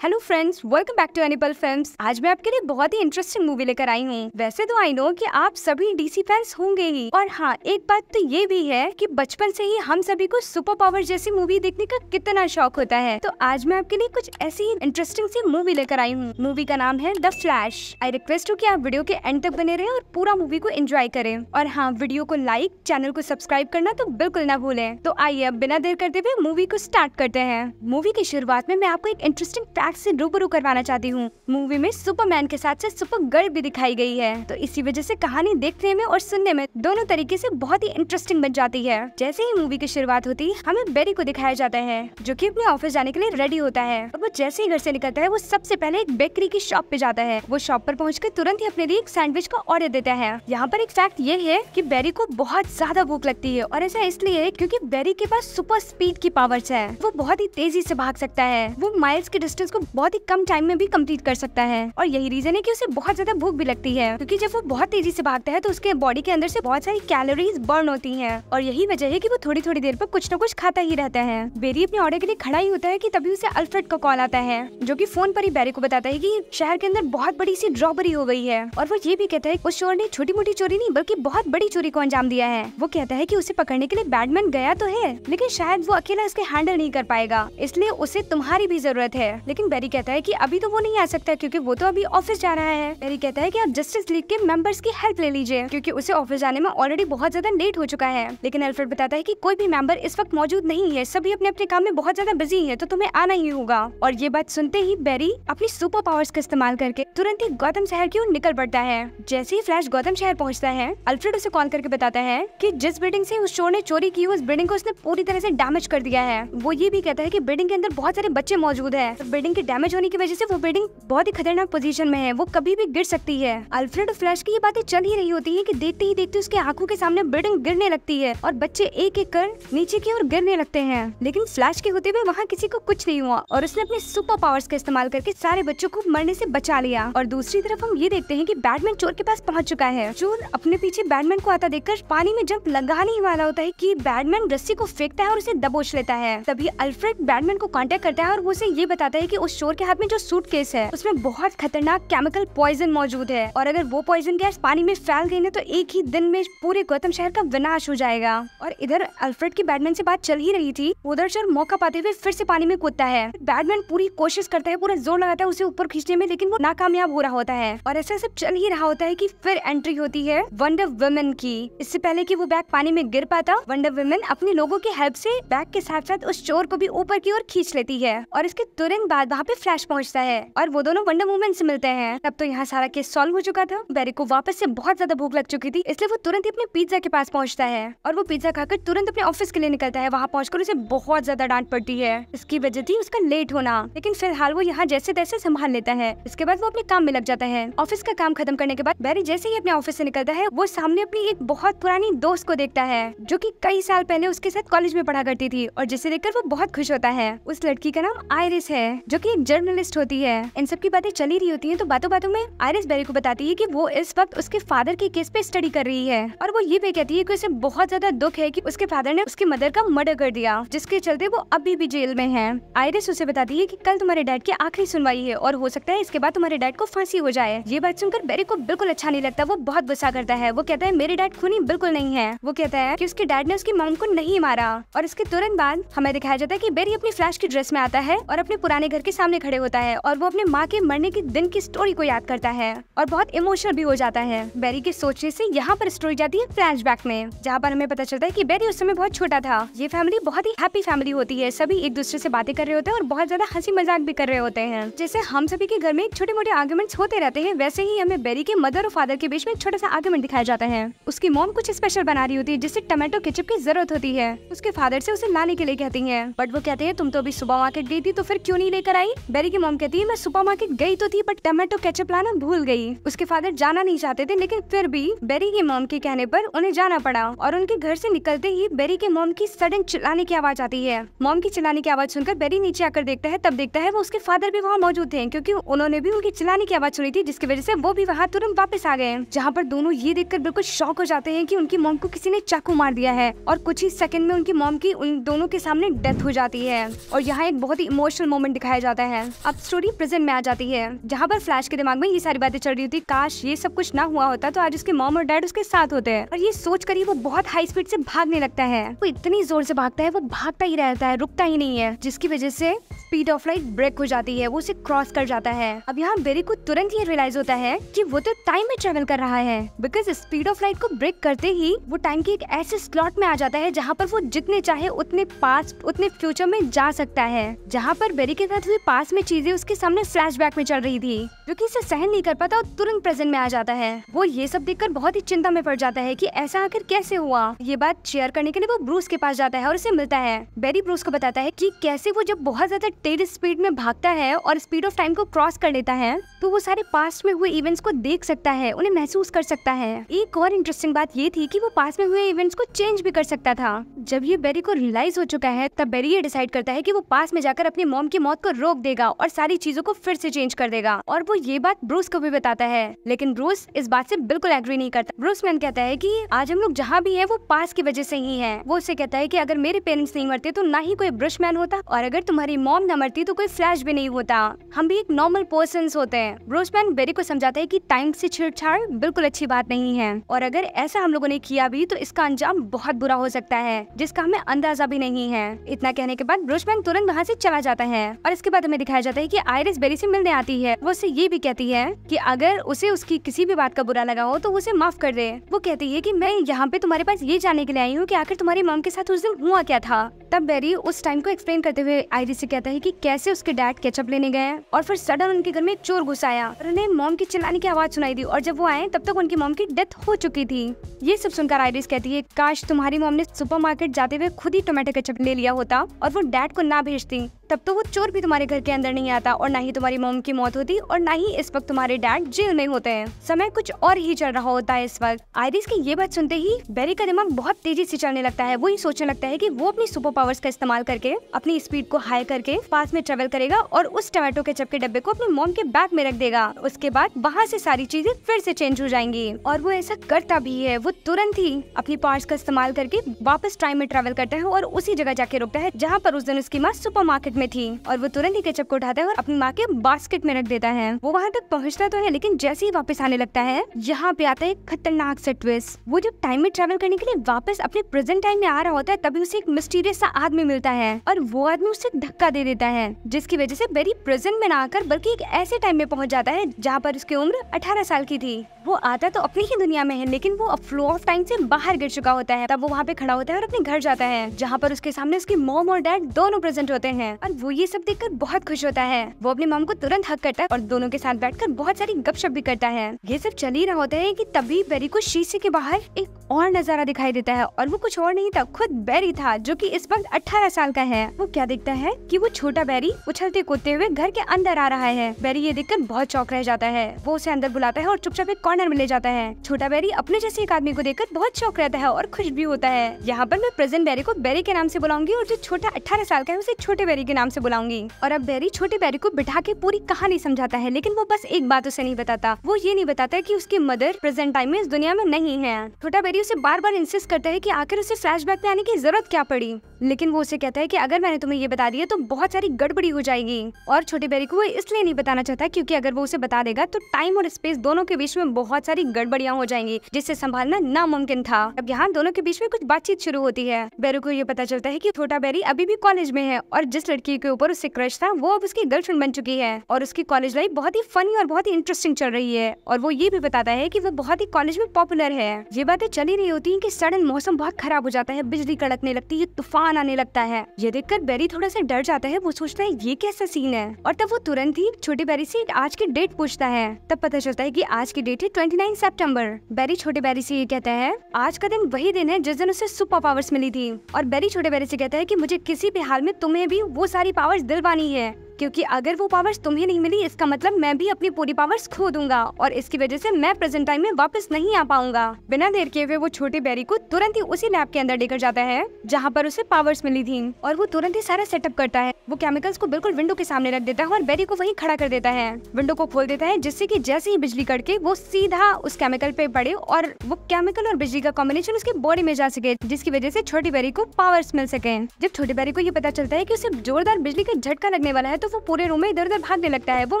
Hello friends, welcome back to animal films. आज मैं आपके लिए बहुत ही इंटरेस्टिंग मूवी लेकर आई हूँ। वैसे तो आई नो कि आप सभी डीसी फैंस होंगे ही, और हाँ, एक बात तो ये भी है कि बचपन से ही हम सभी को सुपर पावर जैसी मूवी देखने का कितना शौक होता है। तो आज मैं आपके लिए कुछ ऐसी इंटरेस्टिंग सी मूवी लेकर आई हूँ। मूवी का नाम है द फ्लैश। आई रिक्वेस्ट हूँ कि आप वीडियो के एंड तक बने रहे और पूरा मूवी को एंजॉय करें। और हाँ, वीडियो को लाइक, चैनल को सब्सक्राइब करना तो बिल्कुल ना भूलें। तो आइए अब बिना देर करते हुए मूवी को स्टार्ट करते हैं। मूवी की शुरुआत में मैं आपको एक इंटरेस्टिंग फैक्ट से रूबरू करवाना चाहती हूँ। मूवी में सुपरमैन के साथ साथ सुपर गर्ल भी दिखाई गई है, तो इसी वजह से कहानी देखने में और सुनने में दोनों तरीके से बहुत ही इंटरेस्टिंग बन जाती है। जैसे ही मूवी की शुरुआत होती है, हमें बेरी को दिखाया जाता है जो कि अपने ऑफिस जाने के लिए रेडी होता है। और वो जैसे ही घर से निकलता है, वो सबसे पहले एक बेकरी की शॉप पे जाता है। वो शॉप पर पहुंचकर तुरंत ही अपने लिए एक सैंडविच का ऑर्डर देता है। यहाँ पर एक फैक्ट ये है कि बेरी को बहुत ज्यादा भूख लगती है, और ऐसा इसलिए है क्योंकि बेरी के पास सुपर स्पीड की पावर्स है। वो बहुत ही तेजी से भाग सकता है। वो माइल्स के डिस्टेंस को बहुत ही कम टाइम में भी कंप्लीट कर सकता है। और यही रीजन है कि उसे बहुत ज्यादा भूख भी लगती है, क्योंकि जब वो बहुत तेजी से भागता है तो उसके बॉडी के अंदर से बहुत सारी कैलोरीज बर्न होती हैं। और यही वजह है कि वो थोड़ी थोड़ी देर पर कुछ न कुछ खाता ही रहता है। बेरी अपने ऑर्डर के लिए खड़ा ही होता है कि तभी उसे अल्फ्रेड का कॉल आता है, जो कि फोन पर ही बेरी को बताता है कि शहर के अंदर बहुत बड़ी सी रॉबरी हो गई है। और वो ये भी कहता है उस चोर ने छोटी मोटी चोरी नहीं बल्कि बहुत बड़ी चोरी को अंजाम दिया है। वो कहता है कि उसे पकड़ने के लिए बैटमैन गया तो है, लेकिन शायद वो अकेला इसके हैंडल नहीं कर पाएगा, इसलिए उसे तुम्हारी भी जरूरत है। लेकिन बेरी कहता है कि अभी तो वो नहीं आ सकता क्योंकि वो तो अभी ऑफिस जा रहा है। बेरी कहता है कि आप जस्टिस लीग के मेंबर्स की हेल्प ले लीजिए, क्योंकि उसे ऑफिस जाने में ऑलरेडी बहुत ज्यादा लेट हो चुका है। लेकिन अल्फ्रेड बताता है कि कोई भी मेंबर इस वक्त मौजूद नहीं है, सभी अपने अपने काम में बहुत ज्यादा बिजी है, तो तुम्हें आना ही होगा। और ये बात सुनते ही बेरी अपनी सुपर पावर्स का इस्तेमाल करके तुरंत ही गौतम शहर की ओर निकल पड़ता है। जैसे ही फ्लैश गौतम शहर पहुँचता है, अल्फ्रेड उसे कॉल करके बताता है कि जिस बिल्डिंग से उस चोर ने चोरी की, उस बिल्डिंग को उसने पूरी तरह से डैमेज कर दिया है। वो ये भी कहता है कि बिल्डिंग के अंदर बहुत सारे बच्चे मौजूद है। बिल्डिंग के डैमेज होने की वजह से वो बिल्डिंग बहुत ही खतरनाक पोजीशन में है, वो कभी भी गिर सकती है। अल्फ्रेड और फ्लैश की ये बातें चल ही रही होती है कि देखते ही देखते उसके आंखों के सामने बिल्डिंग गिरने लगती है और बच्चे एक एक कर नीचे की ओर गिरने लगते हैं। लेकिन फ्लैश के होते हुए वहाँ किसी को कुछ नहीं हुआ और उसने अपने सुपर पावर्स का इस्तेमाल करके सारे बच्चों को मरने से बचा लिया। और दूसरी तरफ हम ये देखते हैं कि बैटमैन चोर के पास पहुँच चुका है। चोर अपने पीछे बैटमैन को आता देखकर पानी में जंप लगाने ही वाला होता है कि बैटमैन रस्सी को फेंकता है और उसे दबोच लेता है। तभी अल्फ्रेड बैटमैन को कांटेक्ट करता है और वो उसे ये बताता है कि उस चोर के हाथ में जो सूटकेस है उसमें बहुत खतरनाक केमिकल पॉइजन मौजूद है, और अगर वो पॉइजन गैस पानी में फैल गई ना तो एक ही दिन में पूरे गौतम शहर का विनाश हो जाएगा। और इधर अल्फ्रेड की बैटमैन से बात चल ही रही थी, उधर चोर मौका पाते हुए फिर से पानी में कूदता है। बैटमैन पूरी कोशिश करता है, पूरा जोर लगाता है उसे ऊपर खींचने में, लेकिन वो नाकामयाब हो रहा होता है। और ऐसा सब चल ही रहा होता है कि फिर एंट्री होती है वंडर वुमन की। इससे पहले कि वो बैग पानी में गिर पाता, वंडर वुमन अपने लोगों की हेल्प से बैग के साथ साथ उस चोर को भी ऊपर की ओर खींच लेती है। और इसके तुरंत बाद वहाँ पे फ्लैश पहुँचता है और वो दोनों वंडर वुमन से मिलते हैं। तब तो यहाँ सारा केस सॉल्व हो चुका था। बेरी को वापस से बहुत ज्यादा भूख लग चुकी थी, इसलिए वो तुरंत ही अपने पिज्जा के पास पहुँचता है और वो पिज्जा खाकर तुरंत अपने ऑफिस के लिए निकलता है। वहाँ पहुंचकर उसे बहुत ज्यादा डांट पड़ती है, इसकी वजह थी उसका लेट होना, लेकिन फिलहाल वो यहाँ जैसे तैसे संभाल लेता है। इसके बाद वो अपने काम में लग जाता है। ऑफिस का काम खत्म करने के बाद बेरी जैसे ही अपने ऑफिस से निकलता है, वो सामने अपनी एक बहुत पुरानी दोस्त को देखता है जो कि कई साल पहले उसके साथ कॉलेज में पढ़ा करती थी, और जिसे देखकर वो बहुत खुश होता है। उस लड़की का नाम आयरिस है, जो कि एक जर्नलिस्ट होती है। इन सब की बातें चली रही होती है, तो बातों बातों में आयरिस बेरी को बताती है कि वो इस वक्त उसके फादर के केस पे स्टडी कर रही है, और वो ये भी कहती है कि उसे बहुत ज्यादा दुख है कि उसके फादर ने उसकी मदर का मर्डर कर दिया, जिसके चलते वो अभी भी जेल में है। आयरिस उसे बताती है कि कल तुम्हारे डैड की आखिरी सुनवाई है और हो सकता है इसके बाद तुम्हारे डैड को फांसी हो जाए। ये बात सुनकर बेरी को बिल्कुल अच्छा नहीं लगता, वो बहुत गुस्सा करता है। वो कहता है मेरे डैड खूनी बिल्कुल नहीं है। वो कहता है कि उसके डैड ने उसकी मॉम को नहीं मारा। और इसके तुरंत बाद हमें दिखाया जाता है कि बेरी अपनी फ्लैश की ड्रेस में आता है और अपने पुराने घर के सामने खड़े होता है, और वो अपने माँ के मरने के दिन की स्टोरी को याद करता है और बहुत इमोशनल भी हो जाता है। बेरी के सोचने से यहाँ पर स्टोरी जाती है फ्लैशबैक में, जहाँ पर हमें पता चलता है कि बेरी उस समय बहुत छोटा था। ये फैमिली बहुत ही हैप्पी फैमिली होती है, सभी एक दूसरे से बातें कर रहे होते हैं और बहुत ज्यादा हंसी मजाक भी कर रहे होते हैं। जैसे हम सभी के घर में छोटे मोटे आर्गुमेंट्स होते रहते हैं, वैसे ही हमें बेरी के मदर और फादर के बीच में एक छोटा सा आर्गुमेंट दिखाया जाता है। उसकी मॉम कुछ स्पेशल बना रही होती है जिससे टमाटो केचप की जरूरत होती है। उसके फादर से उसे लाने के लिए कहती है, बट वो कहते हैं तुम तो अभी सुपर मार्केट गई थी तो फिर क्यों नहीं लेकर आई। बेरी की मॉम कहती है मैं सुपर मार्केट गई तो थी बट टमाटो केचप लाना भूल गई। उसके फादर जाना नहीं चाहते थे, लेकिन फिर भी बेरी की मॉम के कहने पर उन्हें जाना पड़ा। और उनके घर से निकलते ही बेरी के मॉम की सडन चिल्लाने की आवाज आती है। मॉम की चिल्लाने की आवाज सुनकर बेरी नीचे आकर देखता है, तब देखता है वो उसके फादर भी वहाँ मौजूद थे, क्योंकि उन्होंने भी उनकी चिल्लाने की आवाज सुनी थी, जिसकी वजह से वो भी वहाँ तुरंत वापस आ गए। जहाँ पर दोनों ये देखकर बिल्कुल शॉक हो जाते हैं कि उनकी मॉम को किसी ने चाकू मार दिया है, और कुछ ही सेकंड में उनकी मॉम की उन दोनों के सामने डेथ हो जाती है। और यहाँ एक बहुत ही इमोशनल मोमेंट दिखाया जाता है। अब स्टोरी प्रेजेंट में आ जाती है, जहाँ पर फ्लैश के दिमाग में ये सारी बातें चल रही होती, काश ये सब कुछ ना हुआ होता तो आज उसके मॉम और डैड उसके साथ होते हैं। और ये सोच कर ही वो बहुत हाई स्पीड से भागने लगता है। वो इतनी जोर से भागता है, वो भागता ही रहता है, रुकता ही नहीं है, जिसकी वजह से स्पीड ऑफ लाइट ब्रेक हो जाती है, वो उसे क्रॉस कर जाता है। अब यहाँ बेरी को तुरंत ये रियलाइज होता है कि वो तो टाइम में ट्रेवल कर रहा है, बिकॉज स्पीड ऑफ लाइट को ब्रेक करते ही वो टाइम के एक ऐसे स्लॉट में आ जाता है जहाँ पर वो जितने चाहे उतने पास उतने फ्यूचर में जा सकता है। जहाँ पर बेरी के साथ हुई पास में चीजें उसके सामने फ्लैशबैक में चल रही थी, जो कि इसे सहन नहीं कर पाता और तुरंत प्रेजेंट में आ जाता है। वो ये सब देखकर बहुत ही चिंता में पड़ जाता है कि ऐसा आखिर कैसे हुआ। ये बात शेयर करने के लिए वो ब्रूस के पास जाता है और उसे मिलता है। बेरी ब्रूस को बताता है कि कैसे वो जब बहुत ज्यादा तेज स्पीड में भागता है और स्पीड ऑफ टाइम को क्रॉस कर लेता है तो वो सारे पास्ट में हुए इवेंट्स को देख सकता है, उन्हें महसूस कर सकता है। एक और इंटरेस्टिंग बात ये थी कि वो पास में हुए इवेंट्स को चेंज भी कर सकता था। जब ये बेरी को रियलाइज हो चुका है तब बेरी ये डिसाइड करता है कि वो पास में जाकर अपनी मॉम की मौत को रोक देगा और सारी चीजों को फिर से चेंज कर देगा। और वो ये बात ब्रूस को भी बताता है, लेकिन ब्रूस इस बात से बिल्कुल एग्री नहीं करता। ब्रूस मैन कहता है कि आज हम लोग जहाँ भी है वो पास की वजह से ही है। वो उससे कहता है कि अगर मेरे पेरेंट्स नहीं मरते तो ना ही कोई ब्रश मैन होता, और अगर तुम्हारी मॉम न मरती तो कोई फ्लैश भी नहीं होता, हम भी एक नॉर्मल पर्सन्स होते हैं। ब्रूस मैन बेरी को समझाता है कि टाइम से छेड़छाड़ बिल्कुल अच्छी बात नहीं है, और अगर ऐसा हम लोगों ने किया भी तो इसका अंजाम बहुत बुरा हो सकता है, जिसका हमें अंदाजा भी नहीं है। इतना कहने के बाद ब्रूस मैन तुरंत वहाँ से चला जाता है। और इसके बाद हमें दिखाया जाता है कि आयरिस बेरी से मिलने आती है। वो उससे ये भी कहती है कि अगर उसे उसकी किसी भी बात का बुरा लगा हो तो उसे माफ कर दे। वो कहती है कि मैं यहाँ पे तुम्हारे पास ये जानने के लिए आई हूँ कि आखिर तुम्हारी मॉम के साथ उस दिन हुआ क्या था। तब बेरी उस टाइम को एक्सप्लेन करते हुए आयरिस से कहता है कि कैसे उसके डैड केचप लेने गए और फिर सडन उनके घर में एक चोर घुस आया और उन्हें मॉम की चिल्लाने की आवाज सुनाई दी, और जब वो आए तब तक उनकी मॉम की डेथ हो चुकी थी। ये सब सुनकर आयरिस कहती है काश तुम्हारी मॉम ने सुपरमार्केट जाते हुए खुद ही टोमेटो केचप ले लिया होता और वो डैड को ना भेजती, तब तो वो चोर भी तुम्हारे घर के अंदर नहीं आता और ना ही तुम्हारी मॉम की मौत होती और ना ही इस वक्त तुम्हारे डैड जेल में होते हैं। समय कुछ और ही चल रहा होता है इस वक्त। आयरिस की ये बात सुनते ही बेरी का दिमाग बहुत तेजी से चलने लगता है। वो ही सोचने लगता है कि वो अपनी सुपर पावर्स का इस्तेमाल करके अपनी स्पीड को हाई करके पास में ट्रेवल करेगा और उस टोमेटो केचप के डब्बे को अपनी मॉम के बैग में रख देगा। उसके बाद वहाँ से सारी चीजें फिर से चेंज हो जाएंगी, और वो ऐसा करता भी है। वो तुरंत ही अपनी पावर्स का इस्तेमाल करके वापस टाइम में ट्रेवल करता है और उसी जगह जाके रुकता है जहाँ पर उस दिन उसकी माँ सुपरमार्केट में थी, और वो तुरंत ही केचप को उठाता है और अपनी माँ के बास्केट में रख देता है। वो वहाँ तक पहुँचता तो है, लेकिन जैसे ही वापस आने लगता है यहाँ पे आता है एक खतरनाक सा ट्विस्ट। वो जब टाइम में ट्रेवल करने के लिए वापस अपने प्रेजेंट टाइम में आ रहा होता है तभी उसे एक मिस्टीरियस सा आदमी मिलता है और वो आदमी उसे धक्का दे देता है, जिसकी वजह से बेरी प्रेजेंट में ना आकर बल्कि एक ऐसे टाइम में पहुँच जाता है जहाँ पर उसकी उम्र 18 साल की थी। वो आता तो अपनी ही दुनिया में है, लेकिन वो फ्लो ऑफ टाइम से बाहर गिर चुका होता है। तब वो वहाँ पे खड़ा होता है और अपने घर जाता है जहाँ पर उसके सामने उसकी मॉम और डैड दोनों प्रेजेंट होते हैं, और वो ये सब देखकर बहुत खुश होता है। वो अपनी मॉम को तुरंत हक करता है और दोनों के साथ बैठकर बहुत सारी गपशप भी करता है। ये सब चल ही रहा होता है कि तभी बेरी को शीशे के बाहर एक और नजारा दिखाई देता है, और वो कुछ और नहीं था, खुद बेरी था जो कि इस वक्त 18 साल का है। वो क्या देखता है कि वो छोटा बेरी उछलते कूदते हुए घर के अंदर आ रहा है। बेरी ये देखकर बहुत चौंक रह जाता है। वो उसे अंदर बुलाता है और चुपचाप एक कॉर्नर में ले जाता है। छोटा बेरी अपने जैसे एक आदमी को देखकर बहुत चौंक रहता है और खुश भी होता है। यहाँ पर मैं प्रेजेंट बेरी को बेरी के नाम से बुलाऊंगी और जो छोटा 18 साल का है उसे छोटे बेरी के नाम से बुलाऊंगी। और अब बेरी छोटे बेरी को बिठा के पूरी कहानी समझाता है, लेकिन वो बस एक बात उसे नहीं बताता। वो ये नहीं बताता कि उसकी मदर प्रेजेंट टाइम में इस दुनिया में नहीं है। छोटा बेरी उसे बार बार इंसिस्ट करता है कि आखिर उसे फ्लैशबैक में आने की जरूरत क्या पड़ी, लेकिन वो उसे कहता है कि अगर मैंने तुम्हें ये बता दिया तो बहुत सारी गड़बड़ी हो जाएगी। और छोटे बेरी को वो इसलिए नहीं बताना चाहता क्योंकि अगर वो उसे बता देगा तो टाइम और स्पेस दोनों के बीच में बहुत सारी गड़बड़ियां हो जाएंगी, जिससे संभालना नामुमकिन था। अब यहाँ दोनों के बीच में कुछ बातचीत शुरू होती है। बेरी को ये पता चलता है कि छोटा बेरी अभी भी कॉलेज में है और जिस लड़की के ऊपर उससे क्रश था वो अब उसकी गर्लफ्रेंड बन चुकी है, और उसकी कॉलेज लाइफ बहुत ही फनी और बहुत ही इंटरेस्टिंग चल रही है। और वो ये भी बताता है कि वो बहुत ही कॉलेज में पॉपुलर है। ये बातें चली रही होती हैं कि सडन मौसम बहुत खराब हो जाता है, बिजली कड़कने लगती है, तूफान आने लगता है। ये देखकर बेरी थोड़ा सा डर जाता है। वो सोचता है ये कैसा सीन है, और तब वो तुरंत ही छोटे बेरी से आज की डेट पूछता है। तब पता चलता है कि आज की डेट है 29 सितंबर। बेरी छोटे बेरी से ये कहता है आज का दिन वही दिन है जिस दिन उसे सुपर पावर्स मिली थी, और बेरी छोटे बेरी से कहता है कि मुझे किसी भी हाल में तुम्हें भी वो सारी पावर्स दिलवानी है, क्योंकि अगर वो पावर्स तुम्हें नहीं मिली इसका मतलब मैं भी अपनी पूरी पावर्स खो दूंगा और इसकी वजह से मैं प्रेजेंट टाइम में वापस नहीं आ पाऊंगा। बिना देर किए हुए वो छोटे बेरी को तुरंत ही उसी लैब के अंदर लेकर जाता है जहाँ पर उसे पावर्स मिली थी, और वो तुरंत ही सारा सेटअप करता है। वो केमिकल्स को बिल्कुल विंडो के सामने रख देता है और बेरी को वहीं खड़ा कर देता है। विंडो को खोल देता है जिससे कि जैसे ही बिजली कड़के वो सीधा उस केमिकल पे पड़े और वो केमिकल और बिजली का कॉम्बिनेशन उसकी बॉडी में जा सके, जिसकी वजह से छोटी बेरी को पावर्स मिल सके। जब छोटे बेरी को ये पता चलता है कि उसे जोरदार बिजली का झटका लगने वाला है तो वो पूरे रूम में इधर उधर भागने लगता है। वो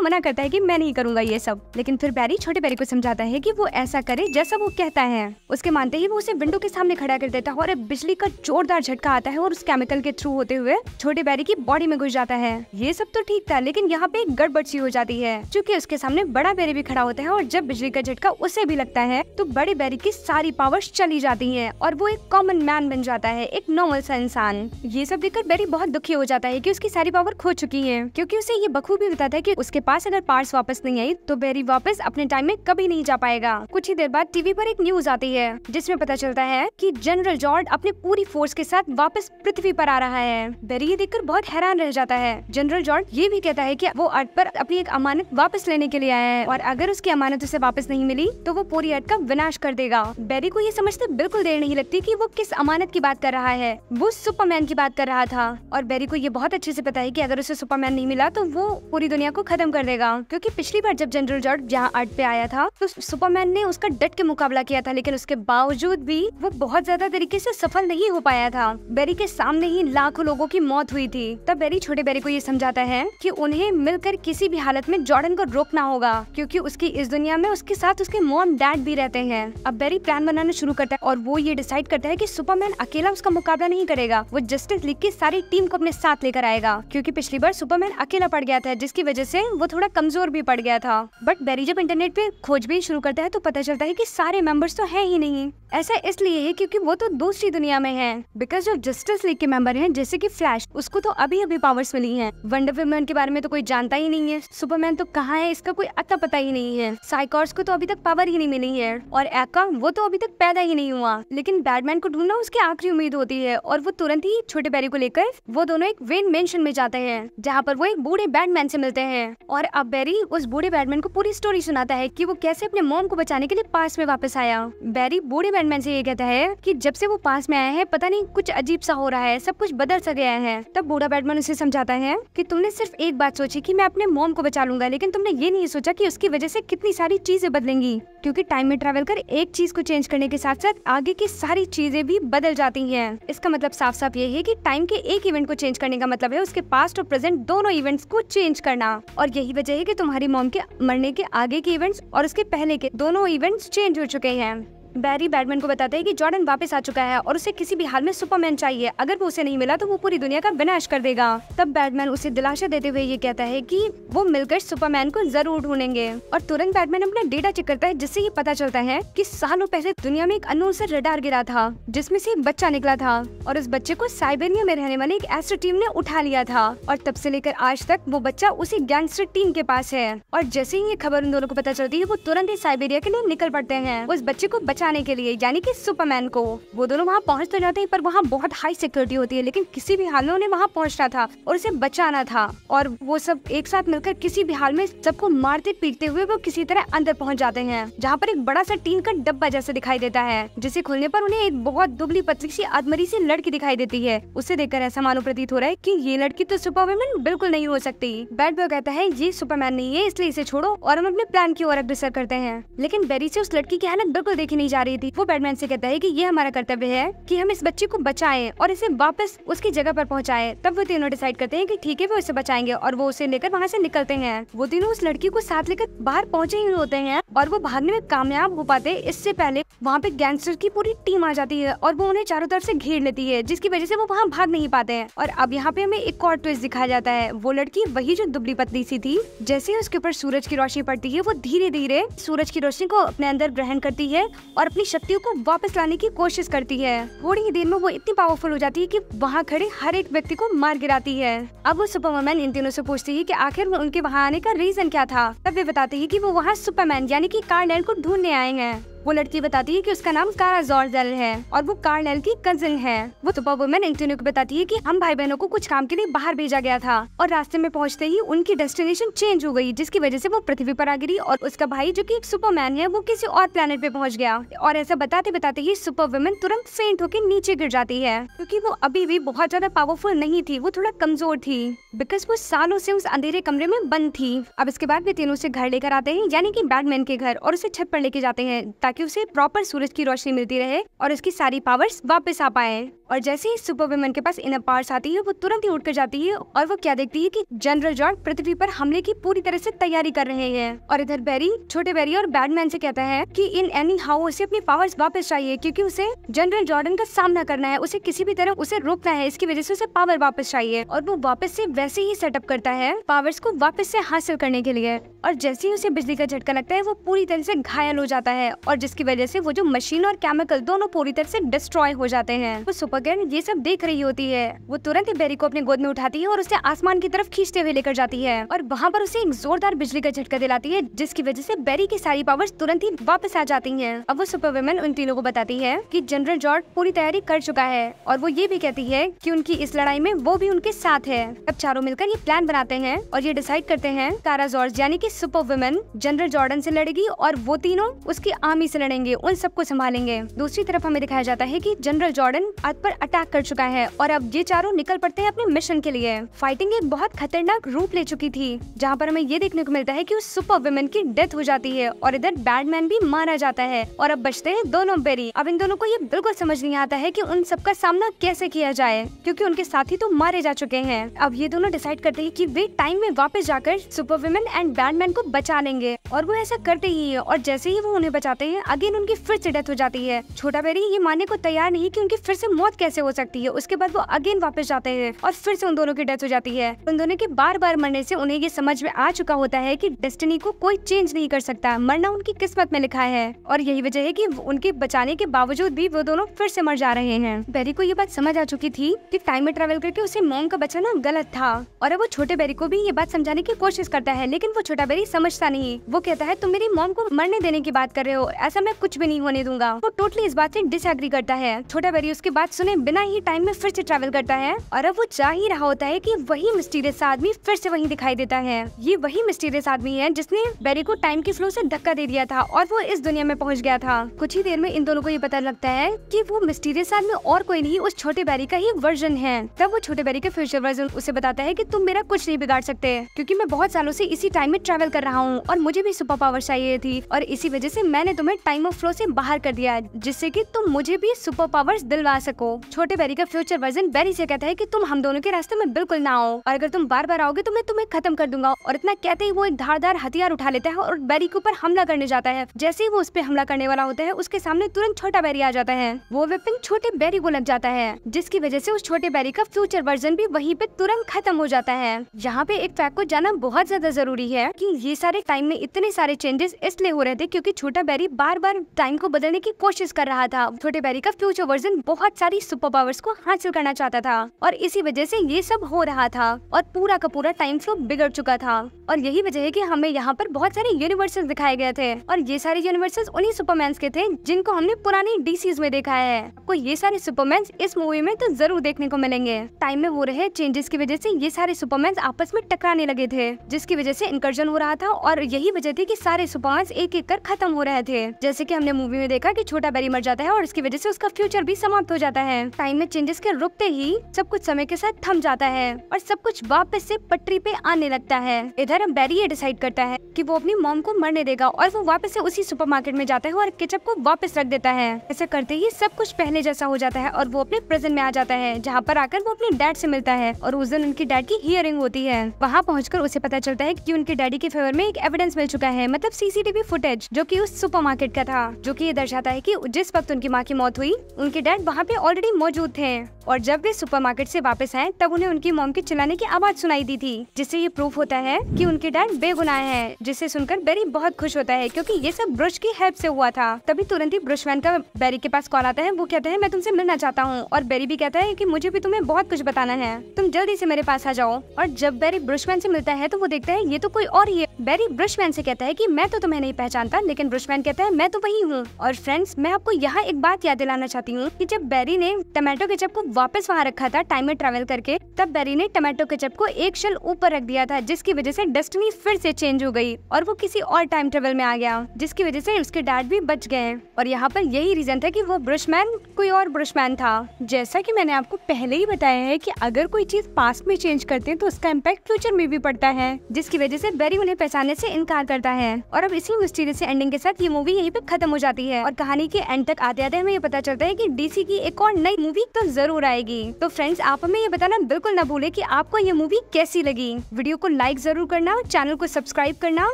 मना करता है कि मैं नहीं करूंगा ये सब, लेकिन फिर बैरी छोटे बैरी को समझाता है कि वो ऐसा करे जैसा वो कहता है। उसके मानते ही वो उसे विंडो के सामने खड़ा कर देता है और बिजली का जोरदार झटका आता है और उस केमिकल के थ्रू होते हुए छोटे बैरी की बॉडी में घुस जाता है। ये सब तो ठीक था, लेकिन यहाँ पे एक गड़बड़ सी हो जाती है, क्योंकि उसके सामने बड़ा बैरी भी खड़ा होता है और जब बिजली का झटका उसे भी लगता है तो बड़े बैरी की सारी पावर्स चली जाती हैं और वो एक कॉमन मैन बन जाता है, एक नॉर्मल सा इंसान। ये सब देखकर बैरी बहुत दुखी हो जाता है कि उसकी सारी पावर खो चुकी है, क्योंकि उसे ये बखूबी बताता है कि उसके पास अगर पार्ट्स वापस नहीं आई तो बैरी वापस अपने टाइम में कभी नहीं जा पाएगा। कुछ ही देर बाद टीवी पर एक न्यूज आती है जिसमें पता चलता है कि जनरल जॉर्ड अपने पूरी फोर्स के साथ वापस पृथ्वी पर आ रहा है। बैरी ये देखकर बहुत हैरान रह जाता है। जनरल जॉर्ड ये भी कहता है कि वो अर्थ पर अपनी एक अमानत वापस लेने के लिए आया है और अगर उसकी अमानत उसे वापस नहीं मिली तो वो पूरी अर्थ का विनाश कर देगा। बैरी को ये समझते बिल्कुल देर नहीं लगती कि वो किस अमानत की बात कर रहा है। वो सुपरमैन की बात कर रहा था और बैरी को ये बहुत अच्छे से पता है कि अगर उसे सुपरमैन नहीं मिला तो वो पूरी दुनिया को खत्म कर देगा, क्योंकि पिछली बार जब जनरल जॉर्ड यहाँ अर्थ पे आया था तो सुपरमैन ने उसका डट के मुकाबला किया था, लेकिन उसके बावजूद भी वो बहुत ज्यादा तरीके से सफल नहीं हो पाया था। बैरी के सामने ही लाखों लोगों की मौत हुई थी। तब बैरी छोटे बैरी को ये समझाता है कि उन्हें मिलकर किसी भी हालत में जॉर्डन को रोकना होगा, क्योंकि उसकी इस दुनिया में उसके साथ उसके मॉम डैड भी रहते हैं। अब बैरी प्लान बनाना शुरू करता है और वो ये डिसाइड करता है कि सुपरमैन अकेला उसका मुकाबला नहीं करेगा, वो जस्टिस लीग की सारी टीम को अपने साथ लेकर आएगा, क्योंकि पिछली बार सुपरमैन अकेला पड़ गया था जिसकी वजह से वो थोड़ा कमजोर भी पड़ गया था। बट बैरी जब इंटरनेट पे खोजबीन शुरू करता है तो पता चलता है कि सारे मेंबर्स तो है ही नहीं। ऐसा इसलिए है क्योंकि वो तो दूसरी दुनिया में है। बिकॉज जो जस्टिस लीग के मेंबर हैं जैसे कि फ्लैश, उसको तो अभी अभी पावर्स मिली हैं। वंडर वुमन के बारे में तो कोई जानता ही नहीं है। सुपरमैन तो कहाँ है इसका कोई अता पता ही नहीं है। साइकॉर्स को तो अभी तक पावर ही नहीं मिली है और एक्का वो तो अभी तक पैदा ही नहीं हुआ। लेकिन बैटमैन को ढूंढना उसकी आखिरी उम्मीद होती है और वो तुरंत ही छोटे बैरी को लेकर वो दोनों एक वेन मेंशन में जाते हैं, जहाँ पर वो एक बूढ़े बैटमैन से मिलते हैं। और अब बैरी उस बूढ़े बैटमैन को पूरी स्टोरी सुनाता है कि वो कैसे अपने मॉम को बचाने के लिए पास में वापस आया। बैरी बूढ़े बैटमैन से ये कहता है कि जब से वो पास में आया है पता नहीं कुछ अजीब सा हो रहा है, सब कुछ बदल सा गया है। तब बूढ़ा बैटमैन उसे समझाता है कि तुमने सिर्फ एक बात सोची कि मैं अपने मॉम को बचा लूंगा, लेकिन तुमने ये नहीं सोचा कि उसकी वजह से कितनी सारी चीजें बदलेंगी, क्योंकि टाइम में ट्रैवल कर एक चीज को चेंज करने के साथ साथ आगे की सारी चीजें भी बदल जाती हैं। इसका मतलब साफ साफ ये है कि टाइम के एक इवेंट को चेंज करने का मतलब है उसके पास्ट और प्रेजेंट दोनों इवेंट्स को चेंज करना। और यही वजह है कि तुम्हारी मॉम के मरने के आगे के इवेंट्स और उसके पहले के दोनों इवेंट्स चेंज हो चुके हैं। बैरी बैटमैन को बताता है कि जॉर्डन वापस आ चुका है और उसे किसी भी हाल में सुपरमैन चाहिए, अगर वो उसे नहीं मिला तो वो पूरी दुनिया का विनाश कर देगा। तब बैटमैन उसे दिलासा देते हुए ये कहता है कि वो मिलकर सुपरमैन को जरूर ढूंढेंगे। और तुरंत बैटमैन अपना डेटा चेक करता है, जिससे ये पता चलता है कि सालों पहले दुनिया में एक अननोन सा रडार गिरा था जिसमें से एक बच्चा निकला था और उस बच्चे को साइबेरिया में रहने वाली एक एस्ट्रो टीम ने उठा लिया था और तब से लेकर आज तक वो बच्चा उसी गैंगस्टर टीम के पास है। और जैसे ही ये खबर उन दोनों को पता चलती है वो तुरंत ही साइबेरिया के लिए निकल पड़ते हैं उस बच्चे को बचाने के लिए, यानी कि सुपरमैन को। वो दोनों वहाँ पहुँच तो जाते हैं पर वहाँ बहुत हाई सिक्योरिटी होती है, लेकिन किसी भी हाल में उन्हें वहाँ पहुँचना था और उसे बचाना था। और वो सब एक साथ मिलकर किसी भी हाल में सबको मारते पीटते हुए वो किसी तरह अंदर पहुँच जाते हैं, जहाँ पर एक बड़ा सा टीन का डब्बा जैसा दिखाई देता है, जिसे खोलने पर उन्हें एक बहुत दुबली पतली सी अधमरी सी लड़की दिखाई देती है। उसे देखकर ऐसा मानो प्रतीत हो रहा है कि ये लड़की तो सुपरमैन बिल्कुल नहीं हो सकती। बैट बॉय कहता है ये सुपरमैन नहीं है, इसलिए इसे छोड़ो और हम अपने प्लान की ओर अग्रसर करते हैं। लेकिन बैरी से उस लड़की की हालत बिल्कुल देखी नहीं जा रही थी। वो बैटमैन से कहता है कि ये हमारा कर्तव्य है कि हम इस बच्चे को बचाएं और इसे वापस उसकी जगह पर पहुंचाएं। तब वो तीनों डिसाइड करते हैं कि ठीक है वो इसे बचाएंगे और वो उसे लेकर वहाँ से निकलते हैं। वो तीनों उस लड़की को साथ लेकर बाहर पहुंचे ही होते हैं और वो भागने में कामयाब हो पाते। इससे पहले वहाँ पे गैंगस्टर की पूरी टीम आ जाती है और वो उन्हें चारों तरफ से घेर लेती है, जिसकी वजह से वो वहाँ भाग नहीं पाते हैं। और अब यहाँ पे हमें एक और ट्विस्ट दिखाया जाता है। वो लड़की वही जो दुबली पतली सी थी, जैसे ही उसके ऊपर सूरज की रोशनी पड़ती है वो धीरे धीरे सूरज की रोशनी को अपने अंदर ग्रहण करती है और अपनी शक्तियों को वापस लाने की कोशिश करती है। थोड़ी ही देर में वो इतनी पावरफुल हो जाती है कि वहाँ खड़े हर एक व्यक्ति को मार गिराती है। अब वो सुपरमैन इन तीनों से पूछती है कि आखिर उनके वहाँ आने का रीजन क्या था। तब वे बताते हैं कि वो वहाँ सुपरमैन यानी कि कार्ल को ढूंढने आए हैं। वो लड़की बताती है कि उसका नाम कारा जॉर्डल है और वो कार्ल की कजिन है। वो सुपरवुमन इन तीनों को बताती है कि हम भाई बहनों को कुछ काम के लिए बाहर भेजा गया था और रास्ते में पहुंचते ही उनकी डेस्टिनेशन चेंज हो गई, जिसकी वजह से वो पृथ्वी पर आ गिरी और उसका भाई जो कि एक सुपरमैन है वो किसी और प्लेनेट पे पहुंच गया। और ऐसा बताते बताते ही सुपरवुमन तुरंत फेंट होकर नीचे गिर जाती है, क्योंकि वो अभी भी बहुत ज्यादा पावरफुल नहीं थी, वो थोड़ा कमजोर थी, बिकॉज वो सालों से उस अंधेरे कमरे में बंद थी। अब इसके बाद वे तीनों से घर लेकर आते हैं, यानी कि बैटमैन के घर, और उसे छत पर लेके जाते हैं ताकि उसे प्रॉपर सूरज की रोशनी मिलती रहे और उसकी सारी पावर्स वापस आ पाए। और जैसे ही सुपर वुमन के पास इनर पावर्स आती है, वो तुरंत ही उठकर जाती है और वो क्या देखती है कि जनरल जॉर्ड पृथ्वी पर हमले की पूरी तरह से तैयारी कर रहे हैं। और इधर बैरी छोटे बैरी और बैटमैन से कहता है कि इन एनी हाउ उसे अपनी पावर्स वापस चाहिए, क्योंकि उसे जनरल जॉर्डन का सामना करना है, उसे किसी भी तरह उसे रोकना है, इसकी वजह से उसे पावर वापस चाहिए। और वो वापस से वैसे ही सेटअप करता है पावर्स को वापस से हासिल करने के लिए। और जैसे ही उसे बिजली का झटका लगता है, वो पूरी तरह से घायल हो जाता है और जिसकी वजह से वो जो मशीन और केमिकल दोनों पूरी तरह से डिस्ट्रॉय हो जाते हैं। वो सुपरगर्ल ये सब देख रही होती है। वो तुरंत ही बैरी को अपने गोद में उठाती है और उसे आसमान की तरफ खींचते हुए लेकर जाती है और वहाँ पर उसे एक जोरदार बिजली का झटका दिलाती है, जिसकी वजह से बैरी की सारी पावर्स तुरंत ही वापस आ जाती हैं। अब वो सुपर वुमन उन तीनों को बताती है कि जनरल जॉर्ड पूरी तैयारी कर चुका है और वो ये भी कहती है कि उनकी इस लड़ाई में वो भी उनके साथ है। अब चारों मिलकर ये प्लान बनाते हैं और ये डिसाइड करते हैं कारा जॉर्ज यानी कि सुपर वुमन जनरल जॉर्डन से लड़ेगी और वो तीनों उसकी आर्मी से लड़ेंगे, उन सबको संभालेंगे। दूसरी तरफ हमें दिखाया जाता है कि जनरल जॉर्डन अर्थ पर अटैक कर चुका है और अब ये चारों निकल पड़ते हैं अपने मिशन के लिए। फाइटिंग एक बहुत खतरनाक रूप ले चुकी थी, जहाँ पर हमें ये देखने को मिलता है कि उस सुपर वुमन की डेथ हो जाती है और इधर बैटमैन भी मारा जाता है और अब बचते हैं दोनों बैरी। अब इन दोनों को ये बिल्कुल समझ नहीं आता है कि उन सबका सामना कैसे किया जाए, क्योंकि उनके साथी तो मारे जा चुके हैं। अब ये दोनों डिसाइड करते हैं कि वे टाइम में वापस जाकर सुपर वुमन एंड बैटमैन को बचा लेंगे और वो ऐसा करते ही है। और जैसे ही वो उन्हें बचाते हैं, अगेन उनकी फिर से डेथ हो जाती है। छोटा बैरी ये मानने को तैयार नहीं कि उनकी फिर से मौत कैसे हो सकती है। उसके बाद वो अगेन वापस जाते हैं और फिर से उन दोनों की डेथ हो जाती है। उन दोनों के बार बार मरने से उन्हें ये समझ में आ चुका होता है कि डेस्टिनी को कोई चेंज नहीं कर सकता, मरना उनकी किस्मत में लिखा है। और यही वजह है कि उनके बचाने के बावजूद भी वो दोनों फिर से मर जा रहे हैं। बैरी को ये बात समझ आ चुकी थी कि टाइम में ट्रैवल करके उसे मॉम का बचाना गलत था और अब वो छोटे बैरी को भी ये बात समझाने की कोशिश करता है, लेकिन वो छोटा बैरी समझता नहीं। वो कहता है तुम मेरी मॉम को मरने देने की बात कर रहे हो, ऐसा मैं कुछ भी नहीं होने दूंगा। वो टोटली इस बात से डिसएग्री करता है। छोटा बैरी उसकी बात सुने बिना ही टाइम में फिर से ट्रैवल करता है और अब वो चाह ही रहा होता है कि वही मिस्टीरियस आदमी फिर से वहीं दिखाई देता है। ये वही मिस्टीरियस आदमी है जिसने बैरी को टाइम के फ्लो से धक्का दे दिया था और वो इस दुनिया में पहुंच गया था। कुछ ही देर में इन दोनों को ये पता लगता है कि वो मिस्टीरियस आदमी और कोई नहीं, उस छोटे बैरी का ही वर्जन है। तब वो छोटे बैरी का फ्यूचर वर्जन उसे बताता है कि तुम मेरा कुछ नहीं बिगाड़ सकते, क्योंकि मैं बहुत सालों से इसी टाइम में ट्रैवल कर रहा हूँ और मुझे भी सुपर पावर चाहिए थी और इसी वजह से मैंने तुम्हें टाइम ऑफ फ्लो से बाहर कर दिया, जिससे कि तुम मुझे भी सुपर पावर्स दिलवा सको। छोटे बैरी का फ्यूचर वर्जन बैरी से कहता है कि तुम हम दोनों के रास्ते में बिल्कुल ना आओ और अगर तुम बार बार आओगे तो मैं तुम्हें खत्म कर दूंगा। और इतना कहते ही वो एक धारदार हथियार उठा लेता है और बैरी के ऊपर हमला करने जाता है। जैसे ही वो उस पे हमला करने वाला होता है, उसके सामने तुरंत छोटा बैरी आ जाता है। वो वेपन छोटे बैरी को लग जाता है, जिसकी वजह से उस छोटे बैरी का फ्यूचर वर्जन भी वहीं पे तुरंत खत्म हो जाता है। यहाँ पे एक फैक्ट को जानना बहुत ज्यादा जरूरी है कि ये सारे टाइम में इतने सारे चेंजेस इसलिए हो रहे थे क्योंकि छोटा बैरी बार बार टाइम को बदलने की कोशिश कर रहा था। छोटे बैरी का फ्यूचर वर्जन बहुत सारी सुपर पावर्स को हासिल करना चाहता था और इसी वजह से ये सब हो रहा था और पूरा का पूरा टाइम फ्लो बिगड़ चुका था। और यही वजह है कि हमें यहाँ पर बहुत सारे यूनिवर्सेस दिखाए गए थे और ये सारे यूनिवर्सेस उन्हीं सुपरमैन के थे जिनको हमने पुरानी डीसीज में देखा है। आपको ये सारे सुपरमैन इस मूवी में तो जरूर देखने को मिलेंगे। टाइम में हो रहे चेंजेस की वजह से ये सारे सुपरमैन आपस में टकराने लगे थे, जिसकी वजह से इनकर्जन हो रहा था और यही वजह थी कि सारे सुपरमैन एक एक कर खत्म हो रहे थे। जैसे कि हमने मूवी में देखा कि छोटा बैरी मर जाता है और इसकी वजह से उसका फ्यूचर भी समाप्त हो जाता है। टाइम में चेंजेस के रुकते ही सब कुछ समय के साथ थम जाता है और सब कुछ वापस से पटरी पे आने लगता है। इधर अब बैरी ये डिसाइड करता है कि वो अपनी मॉम को मरने देगा और वो वापस से उसी सुपरमार्केट में जाता है और केचप को वापस रख देता है। ऐसा करते ही सब कुछ पहले जैसा हो जाता है और वो अपने प्रेजेंट में आ जाता है, जहाँ पर आकर वो अपने डैड से मिलता है और उस दिन उनकी डैड की हियरिंग होती है। वहाँ पहुंचकर उसे पता चलता है कि उनके डैडी के फेवर में एक एविडेंस मिल चुका है, मतलब सीसीटीवी फुटेज, जो कि उस सुपरमार्केट का था, जो कि ये दर्शाता है कि जिस वक्त उनकी माँ की मौत हुई उनके डैड वहाँ पे ऑलरेडी मौजूद थे और जब वे सुपरमार्केट से वापस आए तब उन्हें उनकी मॉम के चिल्लाने की आवाज सुनाई दी थी, जिससे ये प्रूफ होता है कि उनके डैड बेगुनाह है, जिसे सुनकर बैरी बहुत खुश होता है क्योंकि ये सब ब्रुश की हेल्प से हुआ था। तभी तुरंत ही ब्रुशमैन का बैरी के पास कॉल आता है। वो कहता है मैं तुमसे मिलना चाहता हूँ और बैरी भी कहता है कि मुझे भी तुम्हें बहुत कुछ बताना है, तुम जल्दी से मेरे पास आ जाओ। और जब बैरी ब्रुशमैन से मिलता है तो वो देखता है ये तो कोई और ही है। बैरी ब्रुशमैन से कहता है कि मैं तो तुम्हें नहीं पहचानता, लेकिन ब्रुशमैन कहता है मैं तो वही हूँ। और फ्रेंड्स, मैं आपको यहाँ एक बात याद दिलाना चाहती हूँ कि जब बैरी ने टमाटो केचप को वापस वहाँ रखा था टाइम में ट्रैवल करके, तब बैरी ने टमाटो केचप को एक शेल ऊपर रख दिया था, जिसकी वजह से डेस्टिनी फिर से चेंज हो गई और वो किसी और टाइम ट्रेवल में आ गया, जिसकी वजह से उसके डैड भी बच गए। और यहाँ पर यही रीजन था कि वो ब्रुशमैन कोई और ब्रुशमैन था। जैसा कि मैंने आपको पहले ही बताया है कि अगर कोई चीज पास्ट में चेंज करते हैं तो उसका इम्पैक्ट फ्यूचर में भी पड़ता है, जिसकी वजह से बैरी उन्हें पहचानने से इनकार करता है। और अब इसी मिस्टीरियस एंडिंग के साथ ये मूवी यहीं पे खत्म हो जाती है और कहानी के एंड तक आते आते हमें ये पता चलता है कि डीसी की एक और नई मूवी तो जरूर आएगी। तो फ्रेंड्स, आप हमें ये बताना बिल्कुल ना भूले कि आपको ये मूवी कैसी लगी। वीडियो को लाइक जरूर करना, चैनल को सब्सक्राइब करना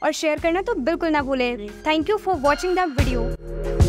और शेयर करना तो बिल्कुल ना भूले। Thank you for watching the video.